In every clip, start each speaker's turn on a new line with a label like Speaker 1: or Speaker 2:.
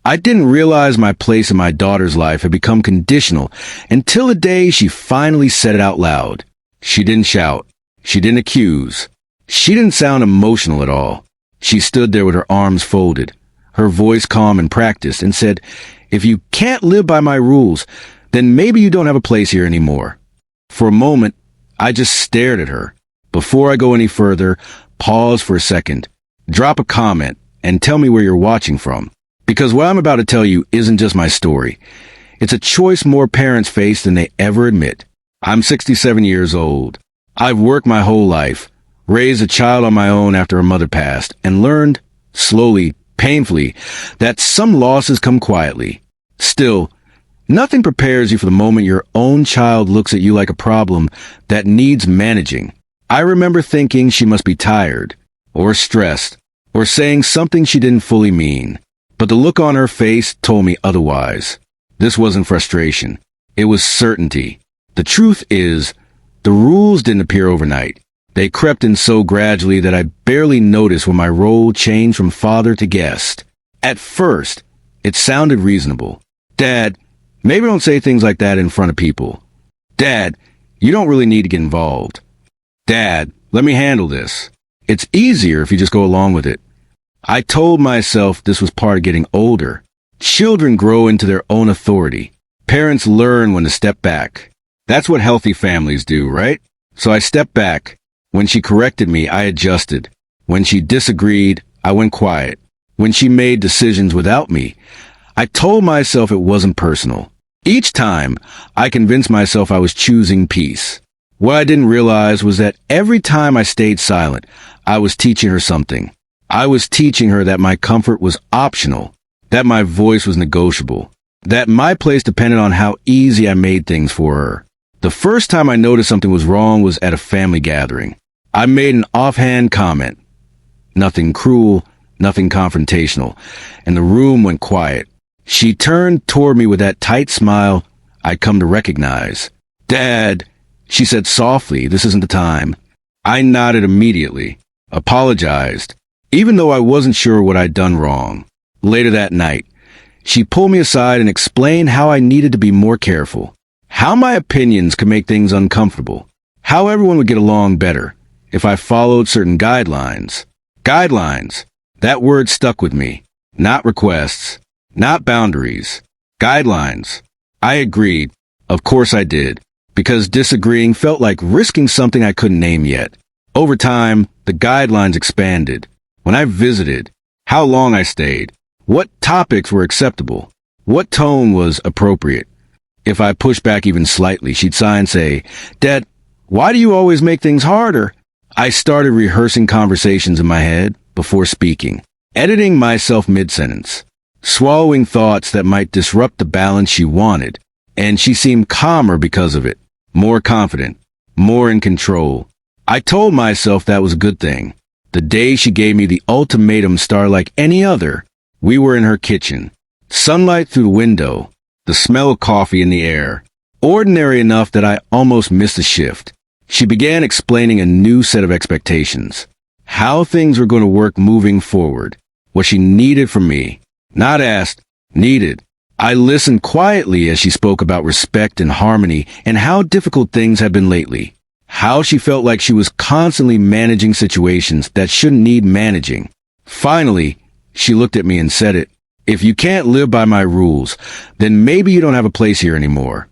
Speaker 1: I didn't realize my place in my daughter's life had become conditional until the day she finally said it out loud. She didn't shout. She didn't accuse. She didn't sound emotional at all. She stood there with her arms folded, her voice calm and practiced, and said, "If you can't live by my rules, then maybe you don't have a place here anymore." For a moment, I just stared at her. Before I go any further, pause for a second, drop a comment, and tell me where you're watching from. Because what I'm about to tell you isn't just my story. It's a choice more parents face than they ever admit. I'm 67 years old. I've worked my whole life, raised a child on my own after a mother passed, and learned, slowly, painfully, that some losses come quietly. Still, nothing prepares you for the moment your own child looks at you like a problem that needs managing. I remember thinking she must be tired, or stressed, or saying something she didn't fully mean. But the look on her face told me otherwise. This wasn't frustration. It was certainty. The truth is, the rules didn't appear overnight. They crept in so gradually that I barely noticed when my role changed from father to guest. At first, it sounded reasonable. "Dad, maybe don't say things like that in front of people." "Dad, you don't really need to get involved." "Dad, let me handle this. It's easier if you just go along with it." I told myself this was part of getting older. Children grow into their own authority. Parents learn when to step back. That's what healthy families do, right? So I stepped back. When she corrected me, I adjusted. When she disagreed, I went quiet. When she made decisions without me, I told myself it wasn't personal. Each time, I convinced myself I was choosing peace. What I didn't realize was that every time I stayed silent, I was teaching her something. I was teaching her that my comfort was optional, that my voice was negotiable, that my place depended on how easy I made things for her. The first time I noticed something was wrong was at a family gathering. I made an offhand comment. Nothing cruel, nothing confrontational, and the room went quiet. She turned toward me with that tight smile I'd come to recognize. "Dad," she said softly, "this isn't the time." I nodded immediately, apologized, even though I wasn't sure what I'd done wrong. Later that night, she pulled me aside and explained how I needed to be more careful, how my opinions could make things uncomfortable, how everyone would get along better if I followed certain guidelines. Guidelines. That word stuck with me. Not requests, not boundaries. Guidelines. I agreed. Of course I did, because disagreeing felt like risking something I couldn't name yet. Over time, the guidelines expanded. When I visited, how long I stayed, what topics were acceptable, what tone was appropriate. If I pushed back even slightly, she'd sigh and say, "Dad, why do you always make things harder?" I started rehearsing conversations in my head before speaking, editing myself mid-sentence, swallowing thoughts that might disrupt the balance she wanted, and she seemed calmer because of it, more confident, more in control. I told myself that was a good thing. The day she gave me the ultimatum star like any other, we were in her kitchen. Sunlight through the window, the smell of coffee in the air. Ordinary enough that I almost missed a shift. She began explaining a new set of expectations. How things were going to work moving forward. What she needed from me. Not asked, needed. I listened quietly as she spoke about respect and harmony and how difficult things had been lately. How she felt like she was constantly managing situations that shouldn't need managing. Finally, she looked at me and said it. "If you can't live by my rules, then maybe you don't have a place here anymore."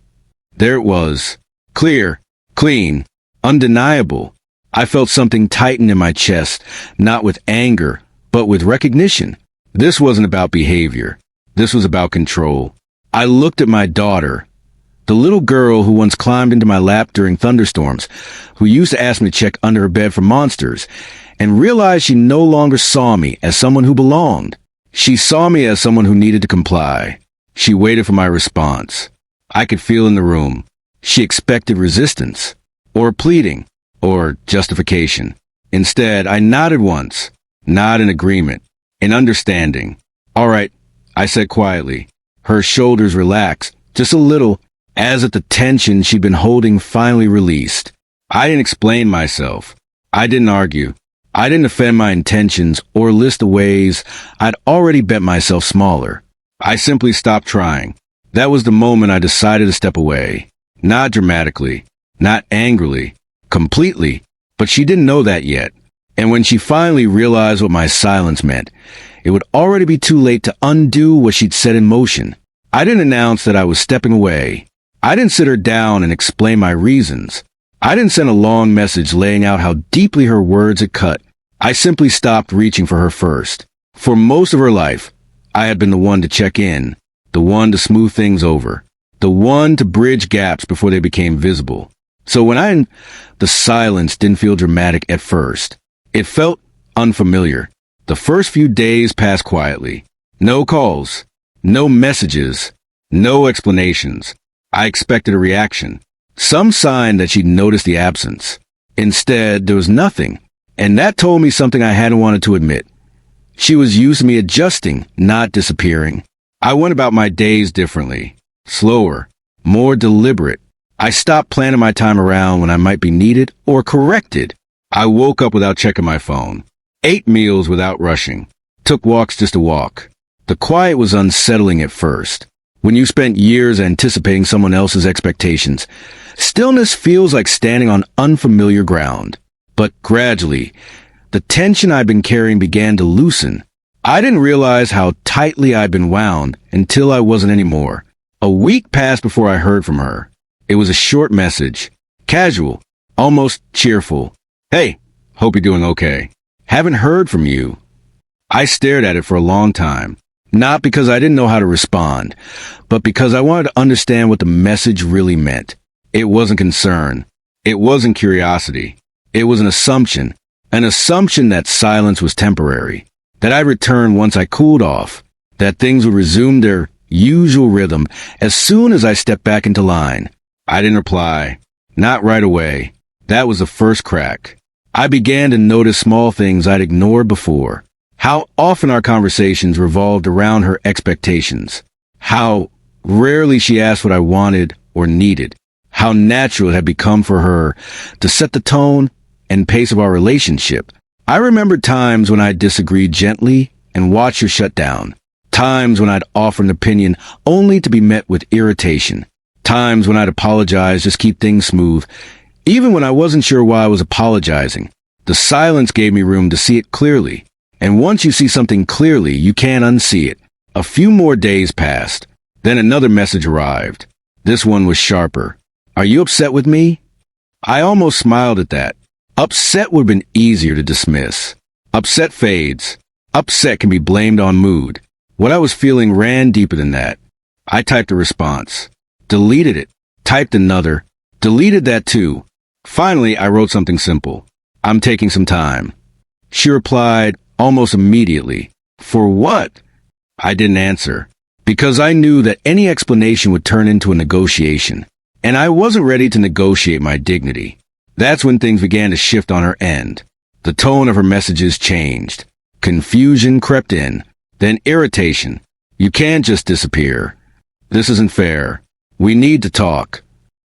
Speaker 1: There it was. Clear, clean, undeniable. I felt something tighten in my chest, not with anger, but with recognition. This wasn't about behavior. This was about control. I looked at my daughter, the little girl who once climbed into my lap during thunderstorms, who used to ask me to check under her bed for monsters, and realized she no longer saw me as someone who belonged. She saw me as someone who needed to comply. She waited for my response. I could feel in the room. She expected resistance, or pleading, or justification. Instead, I nodded once, nod in agreement, in understanding. "All right," I said quietly. Her shoulders relaxed, just a little, as if the tension she'd been holding finally released. I didn't explain myself. I didn't argue. I didn't defend my intentions or list the ways I'd already bet myself smaller. I simply stopped trying. That was the moment I decided to step away. Not dramatically, not angrily, completely, but she didn't know that yet. And when she finally realized what my silence meant, it would already be too late to undo what she'd set in motion. I didn't announce that I was stepping away. I didn't sit her down and explain my reasons. I didn't send a long message laying out how deeply her words had cut. I simply stopped reaching for her first. For most of her life, I had been the one to check in, the one to smooth things over, the one to bridge gaps before they became visible. So the silence didn't feel dramatic at first. It felt unfamiliar. The first few days passed quietly. No calls, no messages, no explanations. I expected a reaction, some sign that she'd noticed the absence. Instead, there was nothing, and that told me something I hadn't wanted to admit. She was used to me adjusting, not disappearing. I went about my days differently, slower, more deliberate. I stopped planning my time around when I might be needed or corrected. I woke up without checking my phone, ate meals without rushing, took walks just to walk. The quiet was unsettling at first. When you spent years anticipating someone else's expectations, stillness feels like standing on unfamiliar ground. But gradually, the tension I'd been carrying began to loosen. I didn't realize how tightly I'd been wound until I wasn't anymore. A week passed before I heard from her. It was a short message, casual, almost cheerful. Hey, hope you're doing okay. Haven't heard from you. I stared at it for a long time, not because I didn't know how to respond, but because I wanted to understand what the message really meant. It wasn't concern. It wasn't curiosity. It was an assumption that silence was temporary, that I'd return once I cooled off, that things would resume their usual rhythm as soon as I stepped back into line. I didn't reply. Not right away. That was the first crack. I began to notice small things I'd ignored before. How often our conversations revolved around her expectations. How rarely she asked what I wanted or needed. How natural it had become for her to set the tone and pace of our relationship. I remembered times when I disagreed gently and watched her shut down. Times when I'd offer an opinion only to be met with irritation. Times when I'd apologize just to keep things smooth, even when I wasn't sure why I was apologizing. The silence gave me room to see it clearly. And once you see something clearly, you can't unsee it. A few more days passed. Then another message arrived. This one was sharper. Are you upset with me? I almost smiled at that. Upset would have been easier to dismiss. Upset fades. Upset can be blamed on mood. What I was feeling ran deeper than that. I typed a response. Deleted it. Typed another. Deleted that too. Finally, I wrote something simple. I'm taking some time. She replied almost immediately. For what? I didn't answer. Because I knew that any explanation would turn into a negotiation. And I wasn't ready to negotiate my dignity. That's when things began to shift on her end. The tone of her messages changed. Confusion crept in. Then irritation. You can't just disappear. This isn't fair. We need to talk.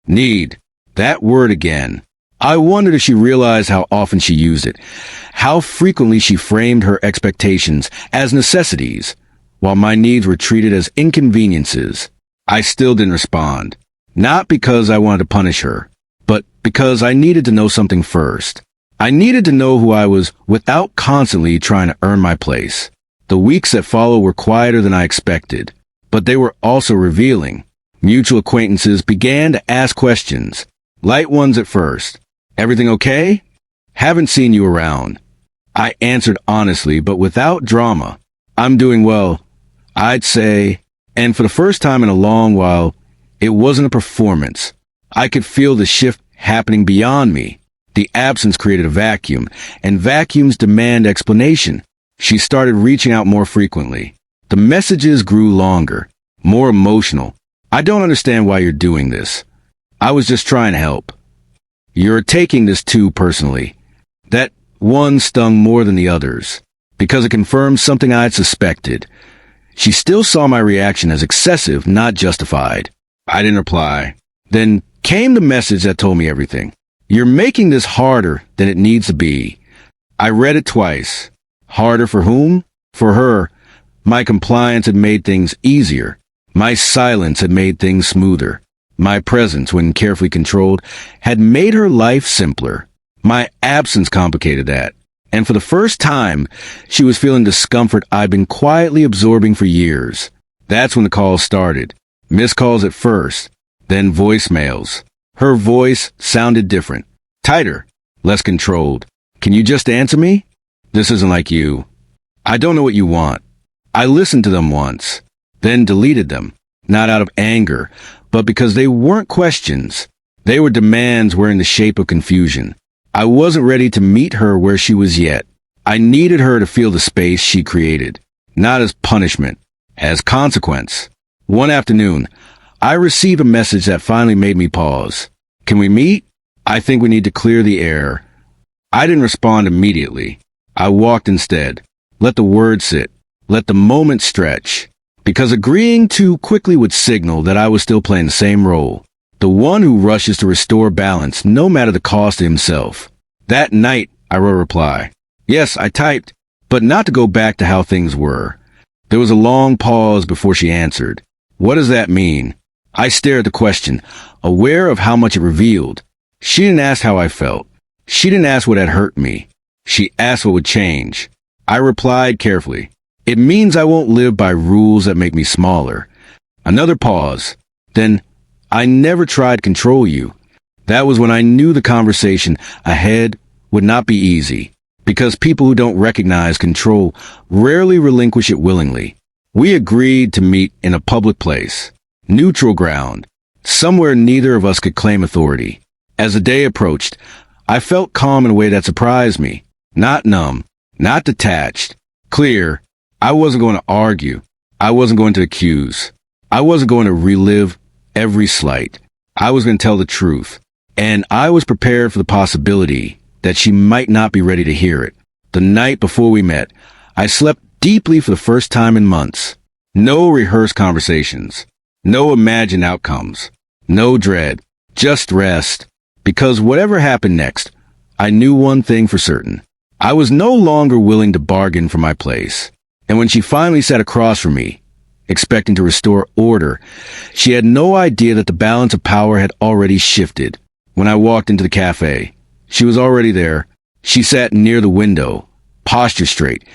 Speaker 1: Need. That word again. I wondered if she realized how often she used it, how frequently she framed her expectations as necessities, while my needs were treated as inconveniences. I still didn't respond, not because I wanted to punish her, but because I needed to know something first. I needed to know who I was without constantly trying to earn my place. The weeks that followed were quieter than I expected, but they were also revealing. Mutual acquaintances began to ask questions, light ones at first. Everything okay? Haven't seen you around. I answered honestly, but without drama. I'm doing well, I'd say, and for the first time in a long while, it wasn't a performance. I could feel the shift happening beyond me. The absence created a vacuum, and vacuums demand explanation. She started reaching out more frequently. The messages grew longer, more emotional. I don't understand why you're doing this. I was just trying to help. You're taking this too personally. That one stung more than the others, because it confirmed something I'd suspected. She still saw my reaction as excessive, not justified. I didn't reply. Then came the message that told me everything. You're making this harder than it needs to be. I read it twice. Harder for whom? For her. My compliance had made things easier. My silence had made things smoother. My presence, when carefully controlled, had made her life simpler. My absence complicated that. And for the first time, she was feeling discomfort I'd been quietly absorbing for years. That's when the calls started. Missed calls at first, then voicemails. Her voice sounded different. Tighter, less controlled. Can you just answer me? This isn't like you. I don't know what you want. I listened to them once, then deleted them, not out of anger, but because they weren't questions. They were demands wearing the shape of confusion. I wasn't ready to meet her where she was yet. I needed her to feel the space she created, not as punishment, as consequence. One afternoon, I received a message that finally made me pause. Can we meet? I think we need to clear the air. I didn't respond immediately. I walked instead. Let the words sit. Let the moment stretch. Because agreeing too quickly would signal that I was still playing the same role. The one who rushes to restore balance, no matter the cost to himself. That night, I wrote a reply. Yes, I typed, but not to go back to how things were. There was a long pause before she answered. What does that mean? I stared at the question, aware of how much it revealed. She didn't ask how I felt. She didn't ask what had hurt me. She asked what would change. I replied carefully. It means I won't live by rules that make me smaller. Another pause. Then, I never tried to control you. That was when I knew the conversation ahead would not be easy, because people who don't recognize control rarely relinquish it willingly. We agreed to meet in a public place, neutral ground, somewhere neither of us could claim authority. As the day approached, I felt calm in a way that surprised me, not numb, not detached, clear. I wasn't going to argue. I wasn't going to accuse. I wasn't going to relive every slight. I was going to tell the truth. And I was prepared for the possibility that she might not be ready to hear it. The night before we met, I slept deeply for the first time in months. No rehearsed conversations. No imagined outcomes. No dread. Just rest. Because whatever happened next, I knew one thing for certain. I was no longer willing to bargain for my place. And when she finally sat across from me, expecting to restore order, she had no idea that the balance of power had already shifted. When I walked into the cafe, she was already there. She sat near the window, posture straight,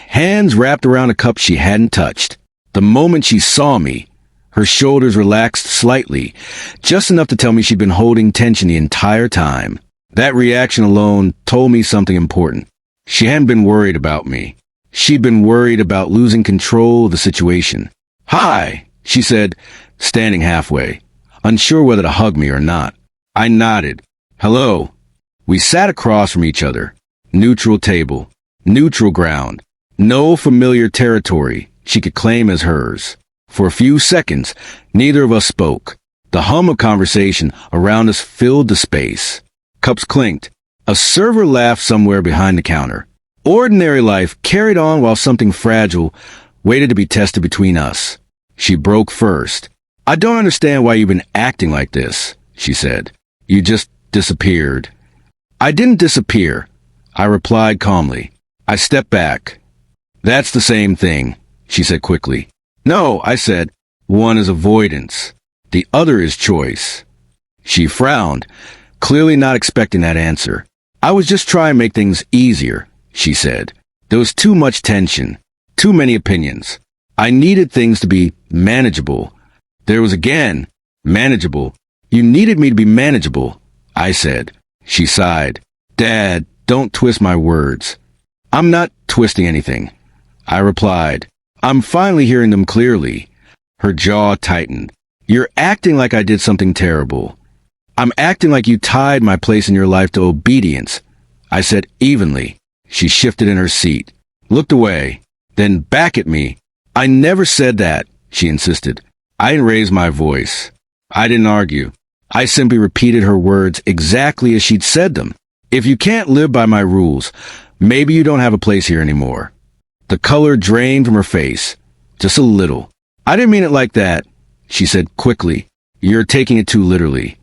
Speaker 1: hands wrapped around a cup she hadn't touched. The moment she saw me, her shoulders relaxed slightly, just enough to tell me she'd been holding tension the entire time. That reaction alone told me something important. She hadn't been worried about me. She'd been worried about losing control of the situation. Hi, she said, standing halfway, unsure whether to hug me or not. I nodded. Hello. We sat across from each other. Neutral table. Neutral ground. No familiar territory she could claim as hers. For a few seconds, neither of us spoke. The hum of conversation around us filled the space. Cups clinked. A server laughed somewhere behind the counter. Ordinary life carried on while something fragile waited to be tested between us. She broke first. I don't understand why you've been acting like this, she said. You just disappeared. I didn't disappear, I replied calmly. I stepped back. That's the same thing, she said quickly. No, I said. One is avoidance. The other is choice. She frowned, clearly not expecting that answer. I was just trying to make things easier, she said. There was too much tension, too many opinions. I needed things to be manageable. There was again, manageable. You needed me to be manageable, I said. She sighed. Dad, don't twist my words. I'm not twisting anything, I replied. I'm finally hearing them clearly. Her jaw tightened. You're acting like I did something terrible. I'm acting like you tied my place in your life to obedience, I said evenly. She shifted in her seat, looked away, then back at me. I never said that, she insisted. I didn't raise my voice. I didn't argue. I simply repeated her words exactly as she'd said them. If you can't live by my rules, maybe you don't have a place here anymore. The color drained from her face, just a little. I didn't mean it like that, she said quickly. You're taking it too literally.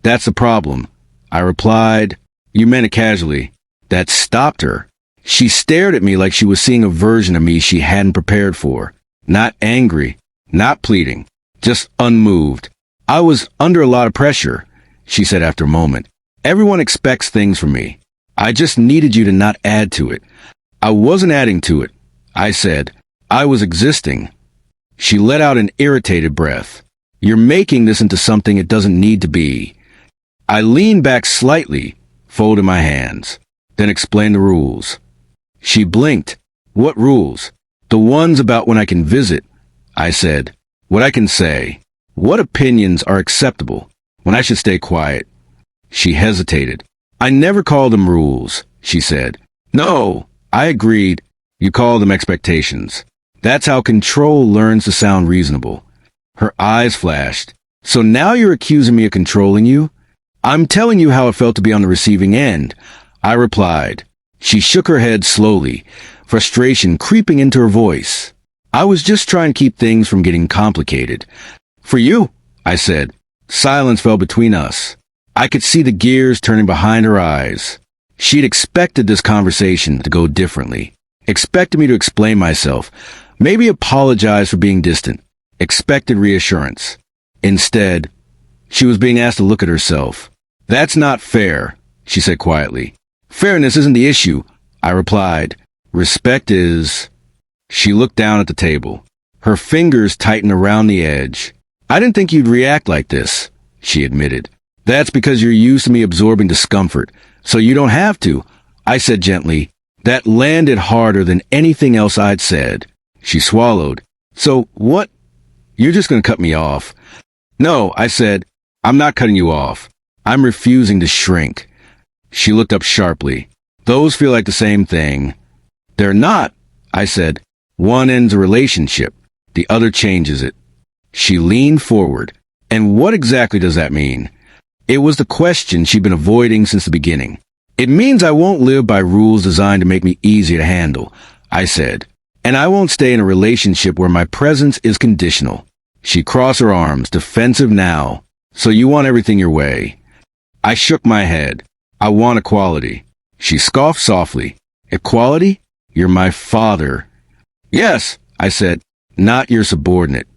Speaker 1: That's the problem, I replied. You meant it casually. That stopped her. She stared at me like she was seeing a version of me she hadn't prepared for. Not angry, not pleading, just unmoved. I was under a lot of pressure, she said after a moment. Everyone expects things from me. I just needed you to not add to it. I wasn't adding to it, I said. I was existing. She let out an irritated breath. You're making this into something it doesn't need to be. I leaned back slightly, folded my hands, then explained the rules. She blinked. What rules? The ones about when I can visit, I said. What I can say. What opinions are acceptable. When I should stay quiet. She hesitated. I never call them rules, she said. No, I agreed. You call them expectations. That's how control learns to sound reasonable. Her eyes flashed. So now you're accusing me of controlling you? I'm telling you how it felt to be on the receiving end, I replied. She shook her head slowly, frustration creeping into her voice. I was just trying to keep things from getting complicated. For you, I said. Silence fell between us. I could see the gears turning behind her eyes. She'd expected this conversation to go differently. Expected me to explain myself. Maybe apologize for being distant. Expected reassurance. Instead, she was being asked to look at herself. That's not fair, she said quietly. Fairness isn't the issue, I replied. Respect is... She looked down at the table. Her fingers tightened around the edge. I didn't think you'd react like this, she admitted. That's because you're used to me absorbing discomfort, so you don't have to, I said gently. That landed harder than anything else I'd said. She swallowed. So, what? You're just going to cut me off. No, I said. I'm not cutting you off. I'm refusing to shrink. She looked up sharply. Those feel like the same thing. They're not, I said. One ends a relationship. The other changes it. She leaned forward. And what exactly does that mean? It was the question she'd been avoiding since the beginning. It means I won't live by rules designed to make me easy to handle, I said. And I won't stay in a relationship where my presence is conditional. She crossed her arms, defensive now. So you want everything your way. I shook my head. I want equality. She scoffed softly. Equality? You're my father. Yes, I said, not your subordinate.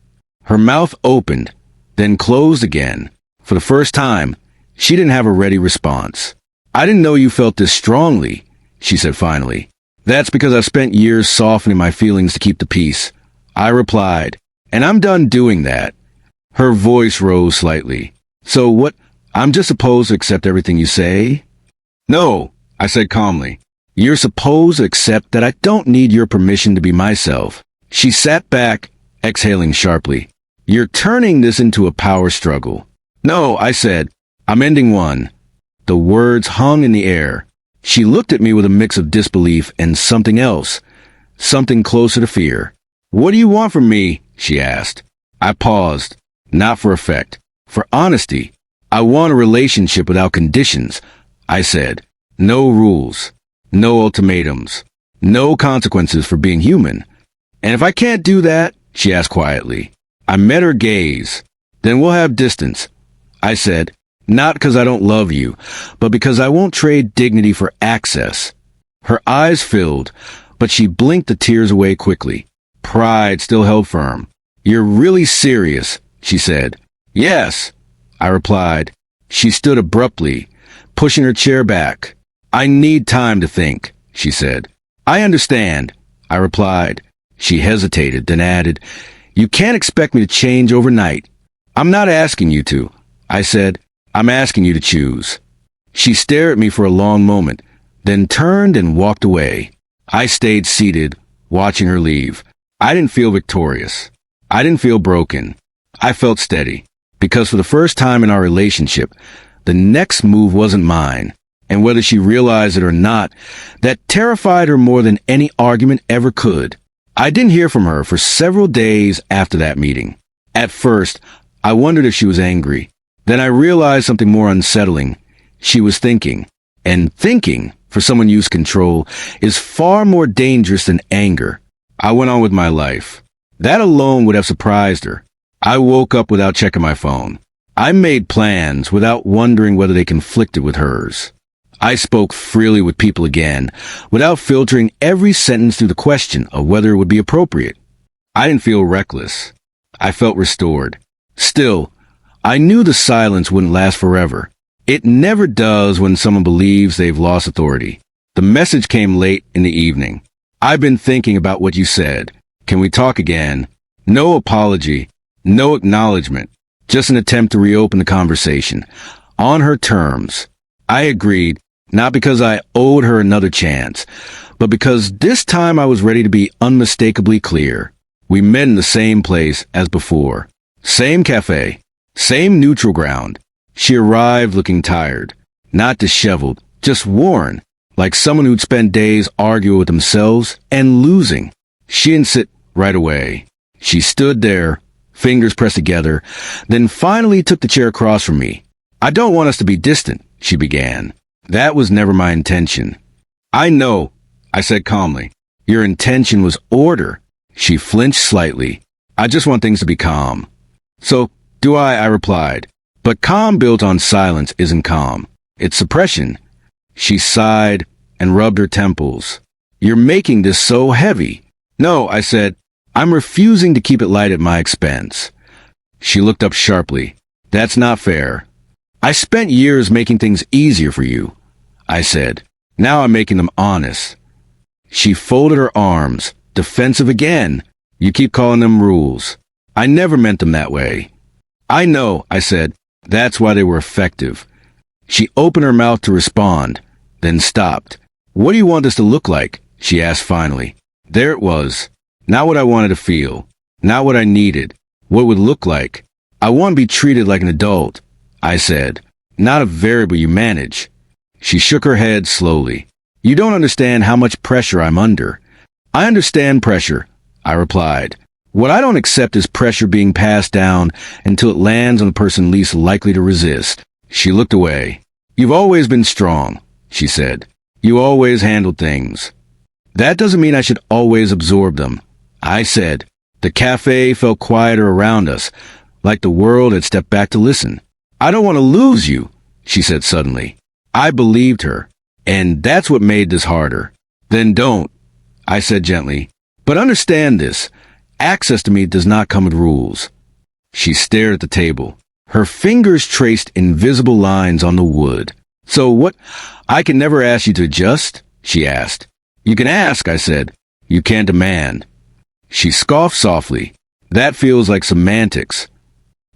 Speaker 1: Her mouth opened, then closed again. For the first time, she didn't have a ready response. I didn't know you felt this strongly, she said finally. That's because I've spent years softening my feelings to keep the peace. I replied, and I'm done doing that. Her voice rose slightly. So what, I'm just supposed to accept everything you say? No, I said calmly. You're supposed to accept that I don't need your permission to be myself. She sat back, exhaling sharply. You're turning this into a power struggle. No, I said. I'm ending one. The words hung in the air. She looked at me with a mix of disbelief and something else. Something closer to fear. What do you want from me? She asked. I paused. Not for effect. For honesty. I want a relationship without conditions. I said. No rules. No ultimatums. No consequences for being human. And if I can't do that, she asked quietly. I met her gaze. Then we'll have distance. I said, not because I don't love you, but because I won't trade dignity for access. Her eyes filled, but she blinked the tears away quickly. Pride still held firm. You're really serious, she said. Yes, I replied. She stood abruptly, pushing her chair back. I need time to think, she said. I understand, I replied. She hesitated, then added, You can't expect me to change overnight. I'm not asking you to, I said. I'm asking you to choose. She stared at me for a long moment, then turned and walked away. I stayed seated, watching her leave. I didn't feel victorious. I didn't feel broken. I felt steady, because for the first time in our relationship, the next move wasn't mine. And whether she realized it or not, that terrified her more than any argument ever could. I didn't hear from her for several days after that meeting. At first, I wondered if she was angry. Then I realized something more unsettling. She was thinking. And thinking, for someone used to control, is far more dangerous than anger. I went on with my life. That alone would have surprised her. I woke up without checking my phone. I made plans without wondering whether they conflicted with hers. I spoke freely with people again, without filtering every sentence through the question of whether it would be appropriate. I didn't feel reckless. I felt restored. Still, I knew the silence wouldn't last forever. It never does when someone believes they've lost authority. The message came late in the evening. I've been thinking about what you said. Can we talk again? No apology, no acknowledgement, just an attempt to reopen the conversation. On her terms. I agreed, not because I owed her another chance, but because this time I was ready to be unmistakably clear. We met in the same place as before. Same cafe. Same neutral ground. She arrived looking tired. Not disheveled, just worn, like someone who'd spent days arguing with themselves and losing. She didn't sit right away. She stood there, fingers pressed together, then finally took the chair across from me. I don't want us to be distant, she began. That was never my intention. I know, I said calmly. Your intention was order. She flinched slightly. I just want things to be calm. So, do I replied. But calm built on silence isn't calm. It's suppression. She sighed and rubbed her temples. You're making this so heavy. No, I said. I'm refusing to keep it light at my expense. She looked up sharply. That's not fair. I spent years making things easier for you, I said. Now I'm making them honest. She folded her arms, defensive again. You keep calling them rules. I never meant them that way. I know, I said. That's why they were effective. She opened her mouth to respond, then stopped. What do you want this to look like? She asked finally. There it was. Not what I wanted to feel. Not what I needed. What it would look like. I want to be treated like an adult, I said. Not a variable you manage. She shook her head slowly. You don't understand how much pressure I'm under. I understand pressure, I replied. What I don't accept is pressure being passed down until it lands on the person least likely to resist. She looked away. You've always been strong, she said. You always handled things. That doesn't mean I should always absorb them, I said. The cafe felt quieter around us, like the world had stepped back to listen. I don't want to lose you, she said suddenly. I believed her, and that's what made this harder. Then don't, I said gently. But understand this. Access to me does not come with rules. She stared at the table. Her fingers traced invisible lines on the wood. So what? I can never ask you to adjust? She asked. You can ask, I said. You can't demand. She scoffed softly. That feels like semantics.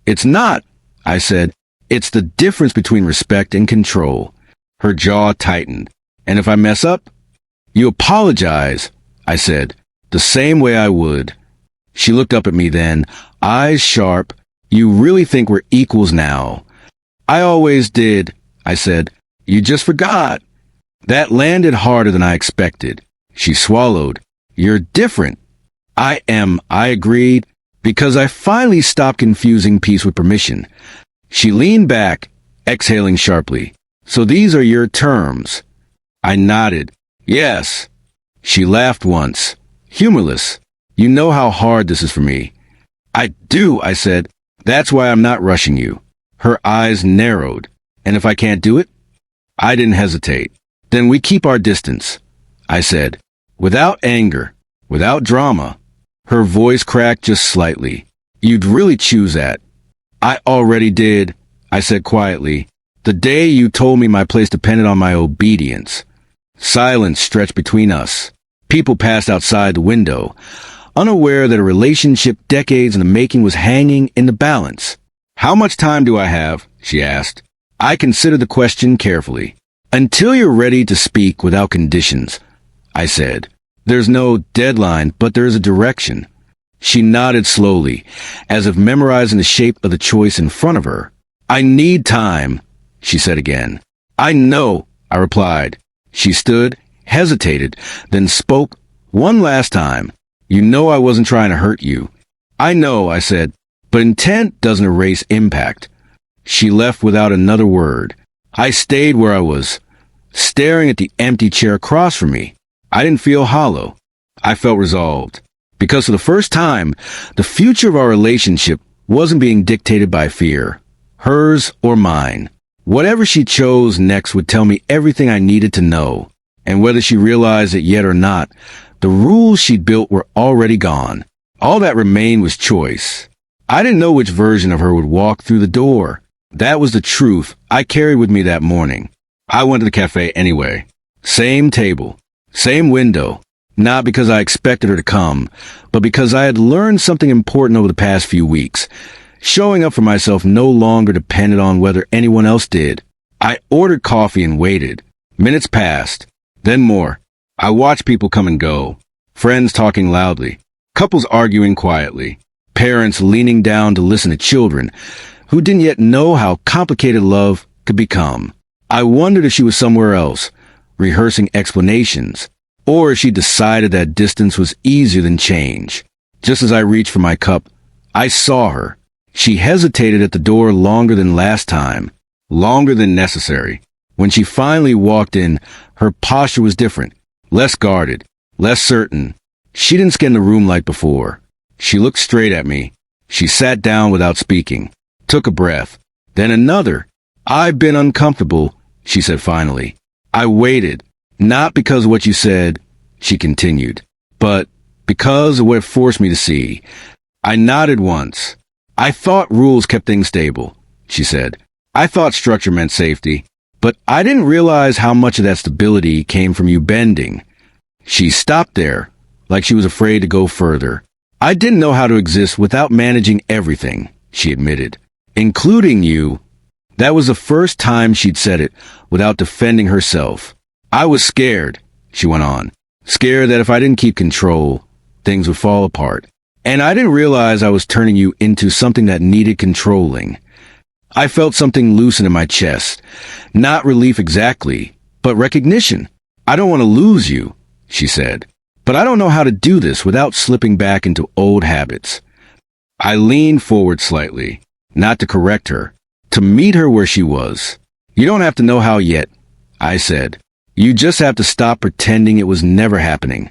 Speaker 1: It's not, I said. It's the difference between respect and control. Her jaw tightened. And if I mess up? You apologize, I said, the same way I would. She looked up at me then, eyes sharp. You really think we're equals now? I always did, I said. You just forgot. That landed harder than I expected. She swallowed. You're different. I am, I agreed, because I finally stopped confusing peace with permission. She leaned back, exhaling sharply. So these are your terms. I nodded. Yes. She laughed once. Humorless. You know how hard this is for me. I do, I said. That's why I'm not rushing you. Her eyes narrowed. And if I can't do it? I didn't hesitate. Then we keep our distance, I said. Without anger. Without drama. Her voice cracked just slightly. You'd really choose that. I already did, I said quietly. The day you told me my place depended on my obedience. Silence stretched between us. People passed outside the window, unaware that a relationship decades in the making was hanging in the balance. How much time do I have? She asked. I considered the question carefully. Until you're ready to speak without conditions, I said. There's no deadline, but there is a direction. She nodded slowly, as if memorizing the shape of the choice in front of her. I need time, she said again. I know, I replied. She stood, hesitated, then spoke one last time. You know I wasn't trying to hurt you. I know, I said, but intent doesn't erase impact. She left without another word. I stayed where I was, staring at the empty chair across from me. I didn't feel hollow. I felt resolved. Because for the first time, the future of our relationship wasn't being dictated by fear, hers or mine. Whatever she chose next would tell me everything I needed to know. And whether she realized it yet or not, the rules she'd built were already gone. All that remained was choice. I didn't know which version of her would walk through the door. That was the truth I carried with me that morning. I went to the cafe anyway. Same table, same window. Not because I expected her to come, but because I had learned something important over the past few weeks. Showing up for myself no longer depended on whether anyone else did. I ordered coffee and waited. Minutes passed, then more. I watched people come and go. Friends talking loudly. Couples arguing quietly. Parents leaning down to listen to children who didn't yet know how complicated love could become. I wondered if she was somewhere else, rehearsing explanations, or if she decided that distance was easier than change. Just as I reached for my cup, I saw her. She hesitated at the door longer than last time, longer than necessary. When she finally walked in, her posture was different, less guarded, less certain. She didn't scan the room like before. She looked straight at me. She sat down without speaking, took a breath, then another. "I've been uncomfortable," she said finally. "I waited, not because of what you said," she continued, "but because of what it forced me to see." I nodded once. "I thought rules kept things stable," she said. "I thought structure meant safety, but I didn't realize how much of that stability came from you bending." She stopped there, like she was afraid to go further. "I didn't know how to exist without managing everything," she admitted, "including you." That was the first time she'd said it without defending herself. "I was scared," she went on. "Scared that if I didn't keep control, things would fall apart. And I didn't realize I was turning you into something that needed controlling." I felt something loosen in my chest. Not relief exactly, but recognition. "I don't want to lose you," she said. "But I don't know how to do this without slipping back into old habits." I leaned forward slightly, not to correct her, to meet her where she was. "You don't have to know how yet," I said. "You just have to stop pretending it was never happening."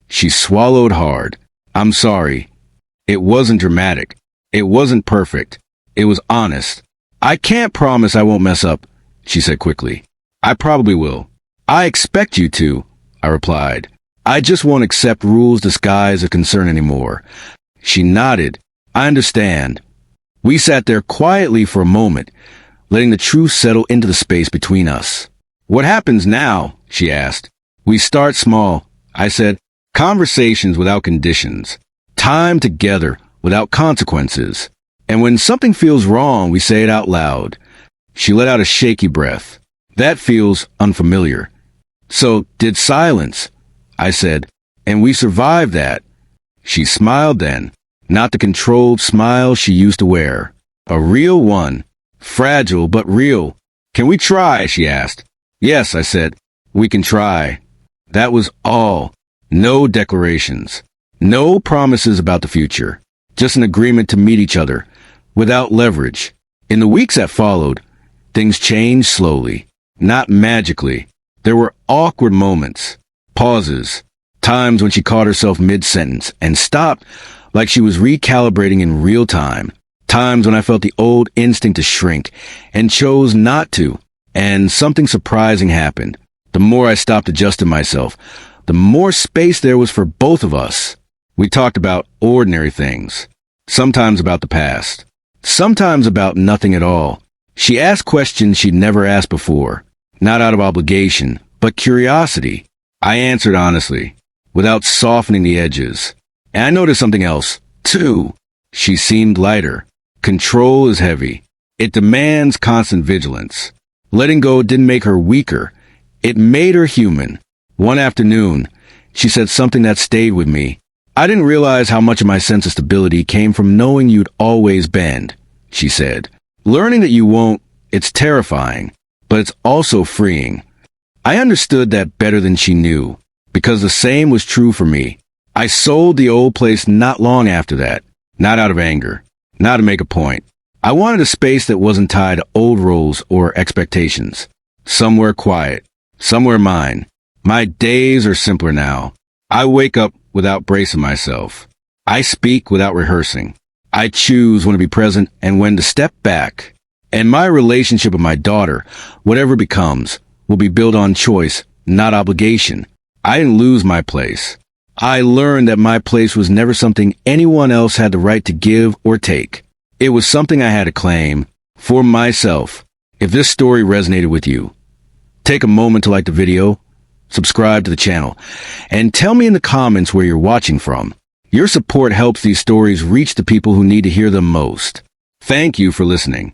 Speaker 1: She swallowed hard. "I'm sorry. It wasn't dramatic. It wasn't perfect. It was honest. I can't promise I won't mess up," she said quickly. "I probably will." "I expect you to," I replied. "I just won't accept rules disguised as concern anymore." She nodded. "I understand." We sat there quietly for a moment, letting the truth settle into the space between us. "What happens now?" she asked. "We start small," I said. "Conversations without conditions. Time together without consequences. And when something feels wrong, we say it out loud." She let out a shaky breath. "That feels unfamiliar." "So did silence," I said, "and we survived that." She smiled then, not the controlled smile she used to wear. A real one. Fragile, but real. "Can we try?" she asked. "Yes," I said. "We can try." That was all. No declarations. No promises about the future. Just an agreement to meet each other, without leverage. In the weeks that followed, things changed slowly, not magically. There were awkward moments. Pauses. Times when she caught herself mid-sentence and stopped like she was recalibrating in real time. Times when I felt the old instinct to shrink and chose not to. And something surprising happened. The more I stopped adjusting myself, the more space there was for both of us. We talked about ordinary things. Sometimes about the past. Sometimes about nothing at all. She asked questions she'd never asked before. Not out of obligation, but curiosity. I answered honestly, without softening the edges. And I noticed something else, too. She seemed lighter. Control is heavy. It demands constant vigilance. Letting go didn't make her weaker. It made her human. One afternoon, she said something that stayed with me. "I didn't realize how much of my sense of stability came from knowing you'd always bend," she said. "Learning that you won't, it's terrifying, but it's also freeing." I understood that better than she knew, because the same was true for me. I sold the old place not long after that, not out of anger, not to make a point. I wanted a space that wasn't tied to old roles or expectations. Somewhere quiet, somewhere mine. My days are simpler now. I wake up without bracing myself. I speak without rehearsing. I choose when to be present and when to step back. And my relationship with my daughter, whatever it becomes, will be built on choice, not obligation. I didn't lose my place. I learned that my place was never something anyone else had the right to give or take. It was something I had to claim for myself. If this story resonated with you, take a moment to like the video, subscribe to the channel, and tell me in the comments where you're watching from. Your support helps these stories reach the people who need to hear them most. Thank you for listening.